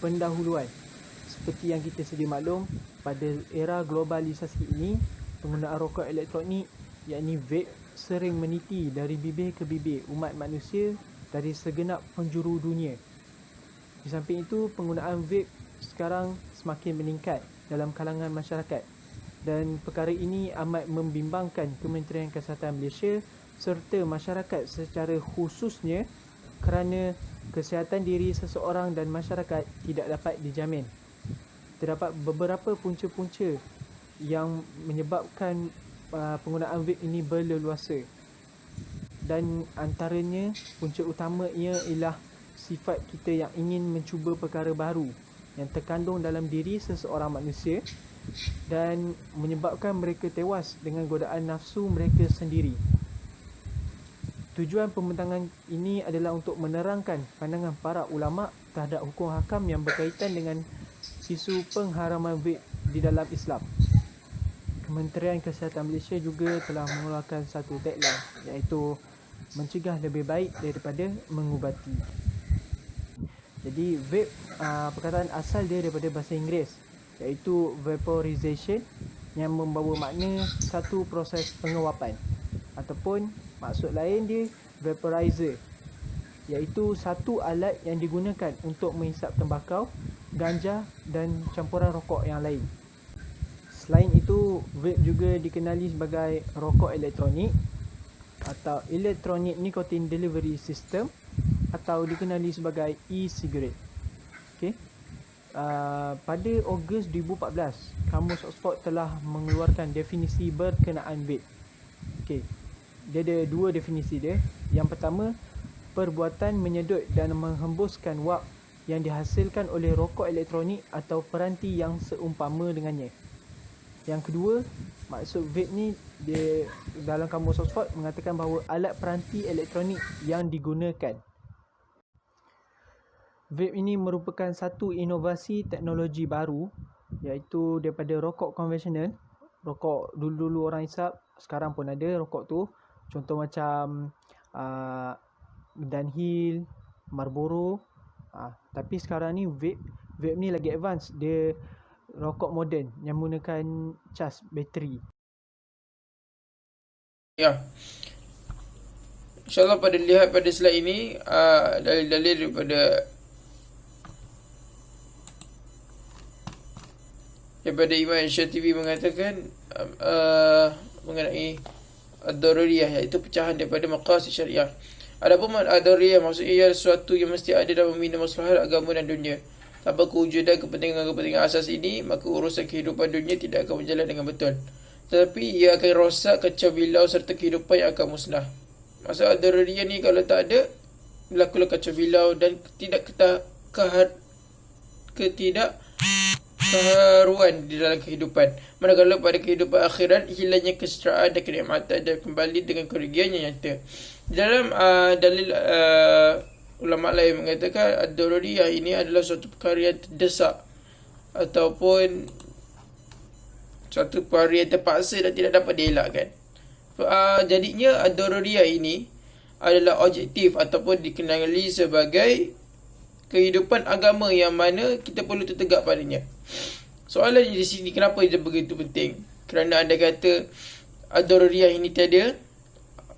pendahuluan. Seperti yang kita sedia maklum, pada era globalisasi ini, penggunaan rokok elektronik yakni vape sering meniti dari bibir ke bibir umat manusia dari segenap penjuru dunia. Di samping itu, penggunaan vape sekarang semakin meningkat dalam kalangan masyarakat, dan perkara ini amat membimbangkan Kementerian Kesihatan Malaysia serta masyarakat secara khususnya kerana kesihatan diri seseorang dan masyarakat tidak dapat dijamin. Terdapat beberapa punca-punca yang menyebabkan penggunaan vape ini berleluasa, dan antaranya punca utamanya ialah sifat kita yang ingin mencuba perkara baru yang terkandung dalam diri seseorang manusia dan menyebabkan mereka tewas dengan godaan nafsu mereka sendiri. Tujuan pembentangan ini adalah untuk menerangkan pandangan para ulama terhadap hukum hakam yang berkaitan dengan isu pengharaman vape di dalam Islam. Kementerian Kesihatan Malaysia juga telah mengeluarkan satu tagline, iaitu mencegah lebih baik daripada mengubati. Jadi vape, perkataan asal dia daripada bahasa Inggeris, iaitu vaporization, yang membawa makna satu proses pengewapan, ataupun maksud lain dia vaporizer, iaitu satu alat yang digunakan untuk menghisap tembakau, ganja dan campuran rokok yang lain. Selain itu, vape juga dikenali sebagai rokok elektronik atau Electronic Nicotine Delivery System, atau dikenali sebagai e-cigarette. Okay. Pada Ogos 2014, Kamus Oxford telah mengeluarkan definisi berkenaan vape. Okay. Dia ada dua definisi dia. Yang pertama, perbuatan menyedut dan menghembuskan wap yang dihasilkan oleh rokok elektronik atau peranti yang seumpama dengannya. Yang kedua, maksud vape ni dia dalam Kamus Oxford mengatakan bahawa alat peranti elektronik yang digunakan. Vape ini merupakan satu inovasi teknologi baru, iaitu daripada rokok konvensional. Rokok dulu-dulu orang hisap, sekarang pun ada rokok tu. Contoh macam Dunhill, Marlboro. Tapi sekarang ni vape ni lagi advance. Dia rokok moden yang menggunakan cas bateri. Ya. InsyaAllah pada lihat pada slide ini, dalil-dalil daripada Imam Syatibi mengatakan mengenai ad-daruriyah, iaitu pecahan daripada maqasid syariah. Adapun ad-daruriyah maksudnya ialah sesuatu yang mesti ada dalam membina maslahat agama dan dunia. Tanpa kewujudan kepentingan asas ini, maka urusan kehidupan dunia tidak akan berjalan dengan betul. Tetapi ia akan rosak, kacau bilau serta kehidupan yang akan musnah. Maksud ad-daruriyah ni kalau tak ada, berlakulah kacau bilau dan ketidakkeharuan di dalam kehidupan. Manakala pada kehidupan akhirat, hilangnya kesejahteraan dan kenikmatan dan kembali dengan kerugian yang nyata. Di dalam dalil ulama lain mengatakan ad-daruriyah ini adalah suatu perkara yang terdesak ataupun suatu perkara yang terpaksa dan tidak dapat dielakkan. Jadinya ad-daruriyah ini adalah objektif ataupun dikenali sebagai kehidupan agama yang mana kita perlu tertegak padanya. Soalannya di sini, kenapa dia begitu penting? Kerana anda kata ad-daruriyah ini tiada,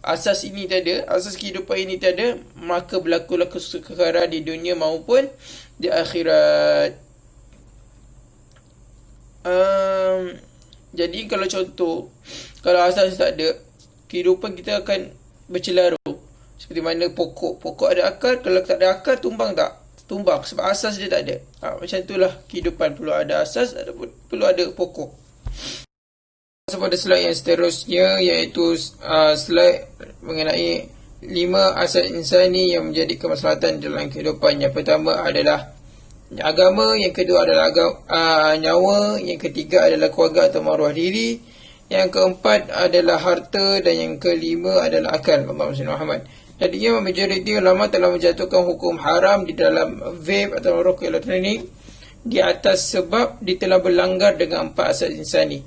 asas ini tiada, asas kehidupan ini tiada, maka berlakulah kekekaran di dunia maupun di akhirat. Jadi kalau contoh, kalau asas tak ada, kehidupan kita akan bercelaru. Seperti mana pokok ada akar, kalau tak ada akar, tumbang tak? Tumbang, sebab asas dia tak ada. Macam itulah kehidupan, perlu ada asas, perlu ada pokok. Pada slide yang seterusnya, iaitu slide mengenai 5 asas insani yang menjadi kemaslahatan dalam kehidupan. Yang pertama adalah agama, yang kedua adalah nyawa, yang ketiga adalah keluarga atau maruah diri, yang keempat adalah harta, dan yang kelima adalah akal. Allahumma Muhammad. Jadinya majoriti ulama telah menjatuhkan hukum haram di dalam vape atau rokok elektronik di atas sebab dia telah berlanggar dengan 4 asas insani.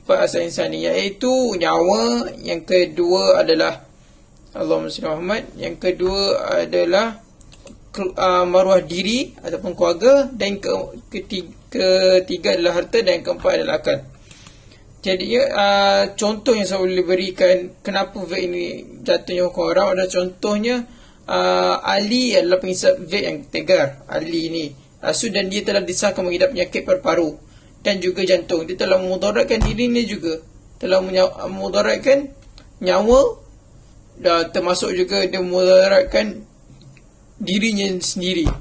4 asas insani, iaitu nyawa, yang kedua adalah Allahumma Muhammad, yang kedua adalah maruah diri ataupun keluarga, dan ketiga adalah harta, dan yang keempat adalah akal. Jadi contoh yang saya boleh berikan kenapa vape ini jatuhnya hukum haram adalah contohnya Ali adalah penghisap vape yang tegar. Ali ni dan dia telah disahkan mengidap penyakit paru-paru dan juga jantung. Dia telah memudaratkan dirinya juga, telah memudaratkan nyawa, dan termasuk juga dia memudaratkan dirinya sendiri,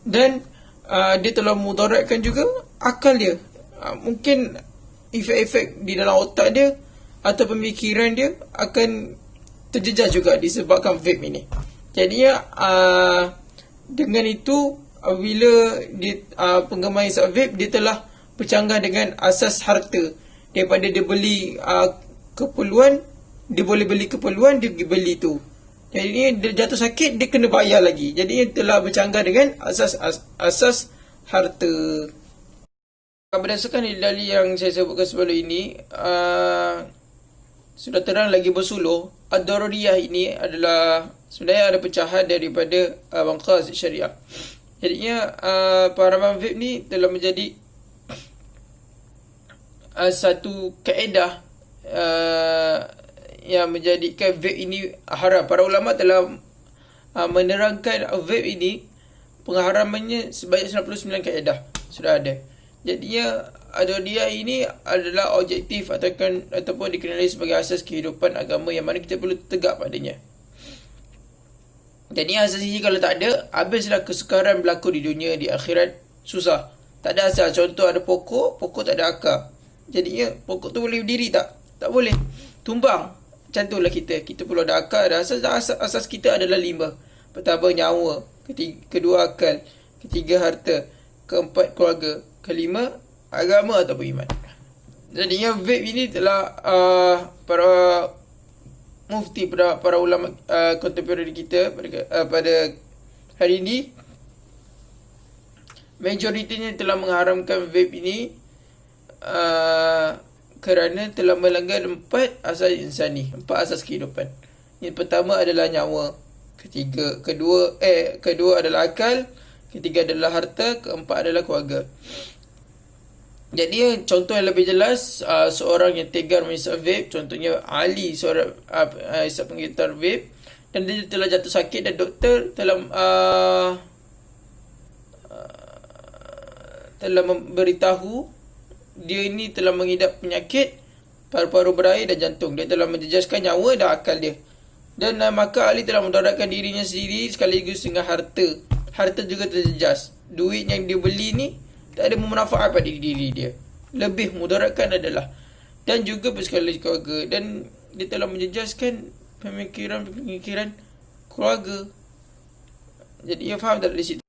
dan dia telah memudaratkan juga akal dia. Mungkin efek-efek di dalam otak dia atau pemikiran dia akan terjejas juga disebabkan vape ini. Jadinya dengan itu, bila penggemar hisap vape, dia telah bercanggah dengan asas harta. Daripada dia beli keperluan, dia boleh beli keperluan, dia pergi beli tu. Jadi dia jatuh sakit, dia kena bayar lagi. Jadi telah bercanggah dengan asas harta. Berdasarkan dalil yang saya sebutkan sebelum ini, sudah terang lagi bersuluh, ad-daruriyah ini adalah sebenarnya ada pecahan daripada maqasid syariah. Jadinya pengharaman vape ni telah menjadi satu kaedah yang menjadikan vape ini haram. Para ulama telah menerangkan vape ini pengharamannya sebanyak 99 kaedah sudah ada. Jadinya ad-daruriyah ini adalah objektif ataupun dikenali sebagai asas kehidupan agama yang mana kita perlu tegak padanya. Jadi asas ini kalau tak ada, habislah kesukaran berlaku di dunia, di akhirat susah. Tak ada asal. Contoh ada pokok tak ada akar. Jadinya pokok tu boleh berdiri tak? Tak boleh. Tumbang. Macam itulah kita perlu ada akar, ada asas. Asas kita adalah 5. Pertama nyawa, kedua akal, ketiga harta, keempat keluarga, kelima agama ataupun iman. Jadinya vape ini telah para mufti, para ulama kontemporer kita pada hari ini, majoritinya telah mengharamkan vape ini kerana telah melanggar 4 asas insani, 4 asas kehidupan. Yang pertama adalah nyawa, kedua adalah akal, ketiga adalah harta, keempat adalah keluarga. Jadi contoh yang lebih jelas, seorang yang tegar menghisap vape, contohnya Ali, seorang hisap penggitar vape, dan dia telah jatuh sakit dan doktor telah memberitahu dia ini telah mengidap penyakit paru-paru berair dan jantung. Dia telah menjejaskan nyawa dan akal dia, dan maka Ali telah mudaratkan dirinya sendiri sekaligus dengan harta. Harta juga terjejas. Duit yang dia beli ni tak ada memanfaat pada diri dia, lebih mudaratkan adalah, dan juga bersekali keluarga, dan dia telah menjejaskan pemikiran keluarga. Jadi ia faham tak dari situ?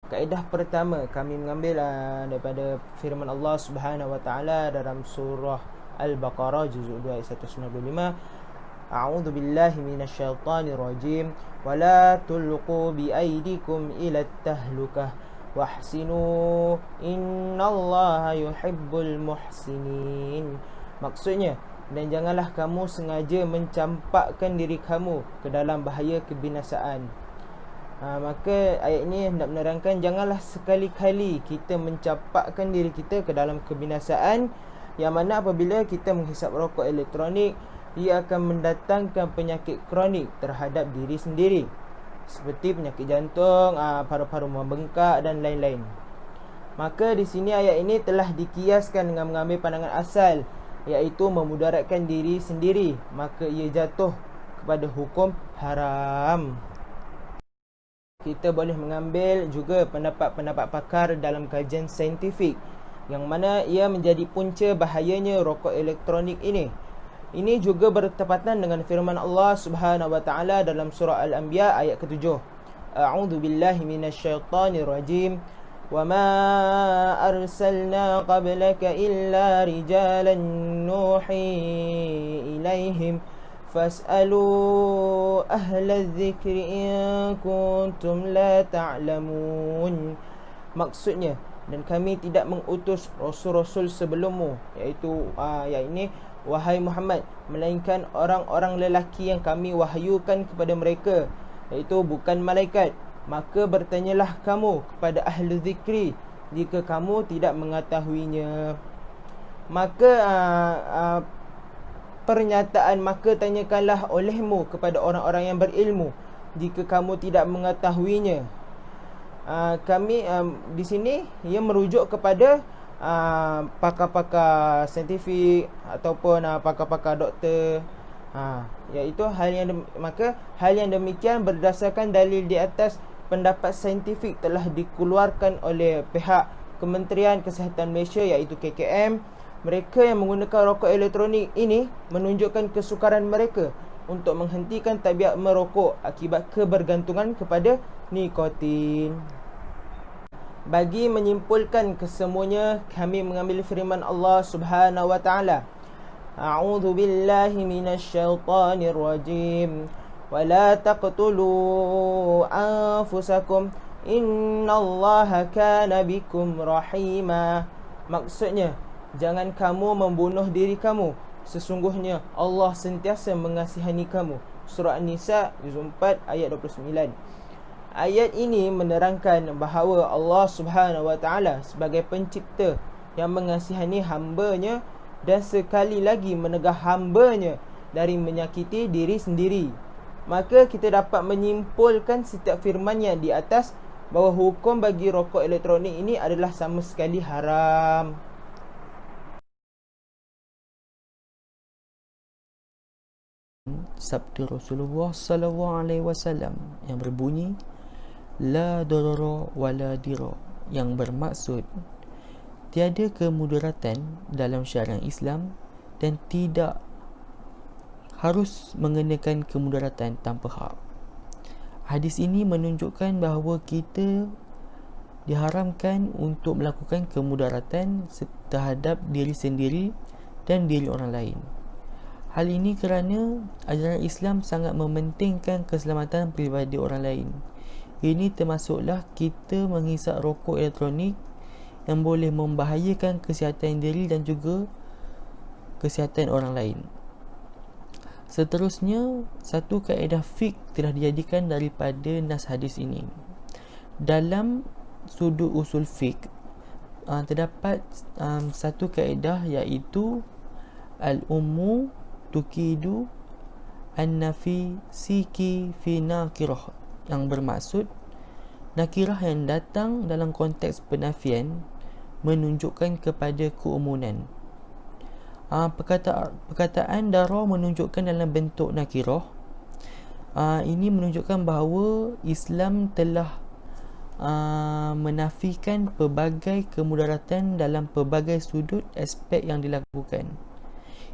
Kaedah pertama kami mengambil daripada firman Allah Subhanahu wa taala dalam surah Al-Baqarah juzuk 2 ayat 195. A'udzu billahi minasyaitonir rajim. Wala tulqu bi aydikum ila tahlukah wahsinu innallaha yuhibbul muhsinin. Maksudnya, dan janganlah kamu sengaja mencampakkan diri kamu ke dalam bahaya kebinasaan. Maka ayat ini hendak menerangkan janganlah sekali-kali kita mencampakkan diri kita ke dalam kebinasaan, yang mana apabila kita menghisap rokok elektronik, ia akan mendatangkan penyakit kronik terhadap diri sendiri, seperti penyakit jantung, paru-paru membengkak dan lain-lain. Maka di sini ayat ini telah dikiaskan dengan mengambil pandangan asal, iaitu memudaratkan diri sendiri, maka ia jatuh kepada hukum haram. Kita boleh mengambil juga pendapat-pendapat pakar dalam kajian saintifik, yang mana ia menjadi punca bahayanya rokok elektronik ini. Ini juga bertepatan dengan firman Allah Subhanahu wa taala dalam surah Al-Anbiya ayat ke-7. A'udzu billahi minasyaitonir rajim. Wa ma arsalna qablaka illa rijalan nuhi ilaihim fas'alu ahla dzikri in kuntum la ta'lamun. Maksudnya, dan kami tidak mengutus rasul-rasul sebelummu, iaitu ayat ini wahai Muhammad, melainkan orang-orang lelaki yang kami wahyukan kepada mereka, iaitu bukan malaikat. Maka bertanyalah kamu kepada ahli zikri jika kamu tidak mengetahuinya. Maka pernyataan maka tanyakanlah olehmu kepada orang-orang yang berilmu jika kamu tidak mengetahuinya. Kami di sini ia merujuk kepada pakar-pakar saintifik ataupun pakar-pakar doktor, iaitu maka hal yang demikian berdasarkan dalil di atas pendapat saintifik telah dikeluarkan oleh pihak Kementerian Kesihatan Malaysia, iaitu KKM. Mereka yang menggunakan rokok elektronik ini menunjukkan kesukaran mereka untuk menghentikan tabiat merokok akibat kebergantungan kepada nikotin. Bagi menyimpulkan kesemuanya, kami mengambil firman Allah Subhanahu wa taala. A'udzu billahi minasyaitonir rajim. Wa la taqtulu anfusakum innallaha kana bikum rahima. Maksudnya, jangan kamu membunuh diri kamu. Sesungguhnya Allah sentiasa mengasihani kamu. Surah An-Nisa juz 4 ayat 29. Ayat ini menerangkan bahawa Allah Subhanahu wa taala sebagai pencipta yang mengasihani hamba-Nya dan sekali lagi menegah hamba-Nya dari menyakiti diri sendiri. Maka kita dapat menyimpulkan setiap firman-Nya di atas bahawa hukum bagi rokok elektronik ini adalah sama sekali haram. Sabda Rasulullah sallallahu alaihi wasallam yang berbunyi la darara wala dira, yang bermaksud tiada kemudaratan dalam syariat Islam dan tidak harus mengenakan kemudaratan tanpa hak. Hadis ini menunjukkan bahawa kita diharamkan untuk melakukan kemudaratan terhadap diri sendiri dan diri orang lain. Hal ini kerana ajaran Islam sangat mementingkan keselamatan peribadi orang lain. Ini termasuklah kita menghisap rokok elektronik yang boleh membahayakan kesihatan diri dan juga kesihatan orang lain. Seterusnya, satu kaedah fiqh telah dijadikan daripada nas hadis ini. Dalam sudut usul fiqh terdapat satu kaedah, iaitu al-ummu tukidu an-nafi siki fi nakirah, yang bermaksud nakirah yang datang dalam konteks penafian menunjukkan kepada keumuman. Perkataan dara menunjukkan dalam bentuk nakirah. Ini menunjukkan bahawa Islam telah menafikan pelbagai kemudaratan dalam pelbagai sudut aspek yang dilakukan.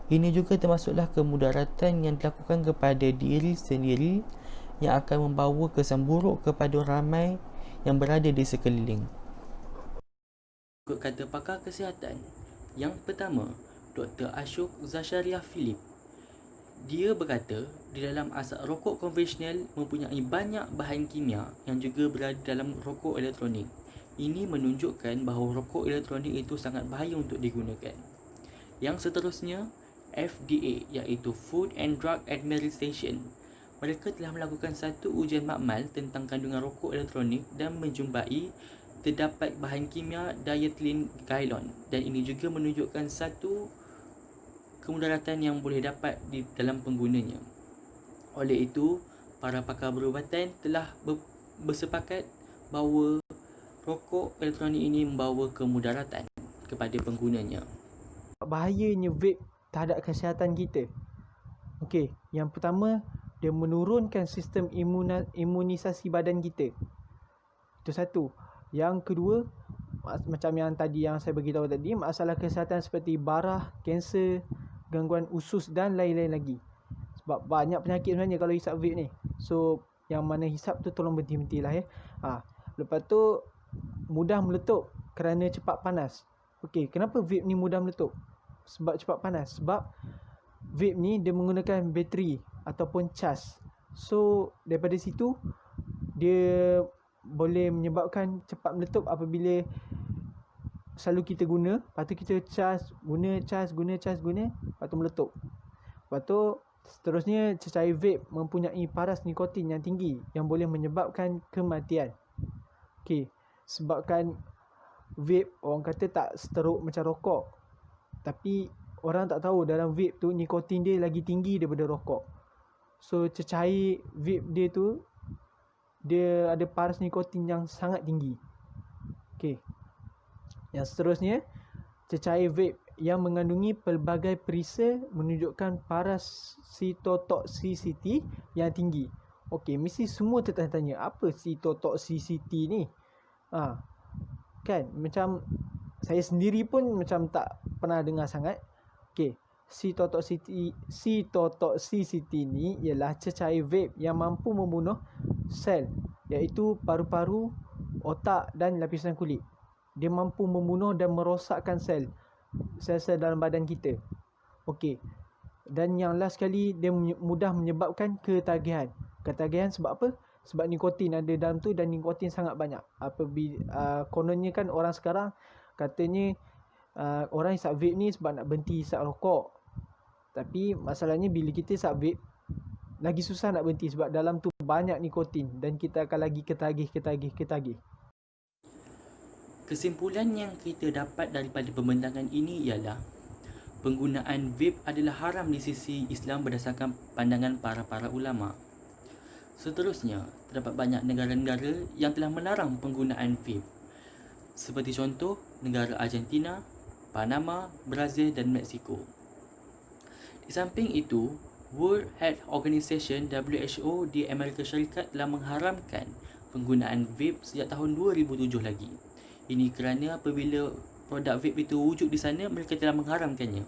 Ini juga termasuklah kemudaratan yang dilakukan kepada diri sendiri yang akan membawa kesan buruk kepada ramai yang berada di sekeliling. Ikut kata pakar kesihatan, yang pertama, Dr. Ashok Zasharia Philip. Dia berkata, di dalam asap rokok konvensional mempunyai banyak bahan kimia yang juga berada dalam rokok elektronik. Ini menunjukkan bahawa rokok elektronik itu sangat bahaya untuk digunakan. Yang seterusnya, FDA, iaitu Food and Drug Administration. Mereka telah melakukan satu ujian makmal tentang kandungan rokok elektronik dan menjumpai terdapat bahan kimia diethylene glycol, dan ini juga menunjukkan satu kemudaratan yang boleh dapat di dalam penggunanya. Oleh itu, para pakar perubatan telah bersepakat bahawa rokok elektronik ini membawa kemudaratan kepada penggunanya. Bahayanya vape terhadap kesihatan kita. Okey, yang pertama, dia menurunkan sistem imunisasi badan kita. Itu satu. Yang kedua, macam yang tadi yang saya beritahu tadi, masalah kesihatan seperti barah, kanser, gangguan usus dan lain-lain lagi. Sebab banyak penyakit sebenarnya kalau hisap vape ni. So, yang mana hisap tu tolong berhenti-hentilah ya. Lepas tu, mudah meletup kerana cepat panas. Okey, kenapa vape ni mudah meletup? Sebab cepat panas. Sebab vape ni dia menggunakan bateri ataupun cas. So, daripada situ dia boleh menyebabkan cepat meletup apabila selalu kita guna, lepas tu kita guna, lepas tu meletup. Lepas tu seterusnya cecair vape mempunyai paras nikotin yang tinggi yang boleh menyebabkan kematian. Okey, sebabkan vape orang kata tak seteruk macam rokok. Tapi orang tak tahu dalam vape tu nikotin dia lagi tinggi daripada rokok. So cecair vape dia tu dia ada paras nikotin yang sangat tinggi. Okey. Yang seterusnya, cecair vape yang mengandungi pelbagai perisa menunjukkan paras cytotoxicity yang tinggi. Okey, mesti semua tertanya-tanya, apa cytotoxicity ni? Kan, macam saya sendiri pun macam tak pernah dengar sangat. Okey, cytotoxicity ni ialah cecair vape yang mampu membunuh sel, iaitu paru-paru, otak dan lapisan kulit. Dia mampu membunuh dan merosakkan sel-sel dalam badan kita. Okey. Dan yang last sekali, dia mudah menyebabkan ketagihan. Ketagihan sebab apa? Sebab nikotin ada dalam tu dan nikotin sangat banyak. Kononnya kan orang sekarang katanya orang isap vape ni sebab nak berhenti isap rokok. Tapi masalahnya bila kita isap vape, lagi susah nak berhenti sebab dalam tu banyak nikotin dan kita akan lagi ketagih. Kesimpulan yang kita dapat daripada pembentangan ini ialah penggunaan vape adalah haram di sisi Islam berdasarkan pandangan para ulama. Seterusnya, terdapat banyak negara-negara yang telah melarang penggunaan vape. Seperti contoh, negara Argentina, Panama, Brazil dan Mexico. Di samping itu, World Health Organization WHO di Amerika Syarikat telah mengharamkan penggunaan vape sejak tahun 2007 lagi. Ini kerana apabila produk vape itu wujud di sana, mereka telah mengharamkannya.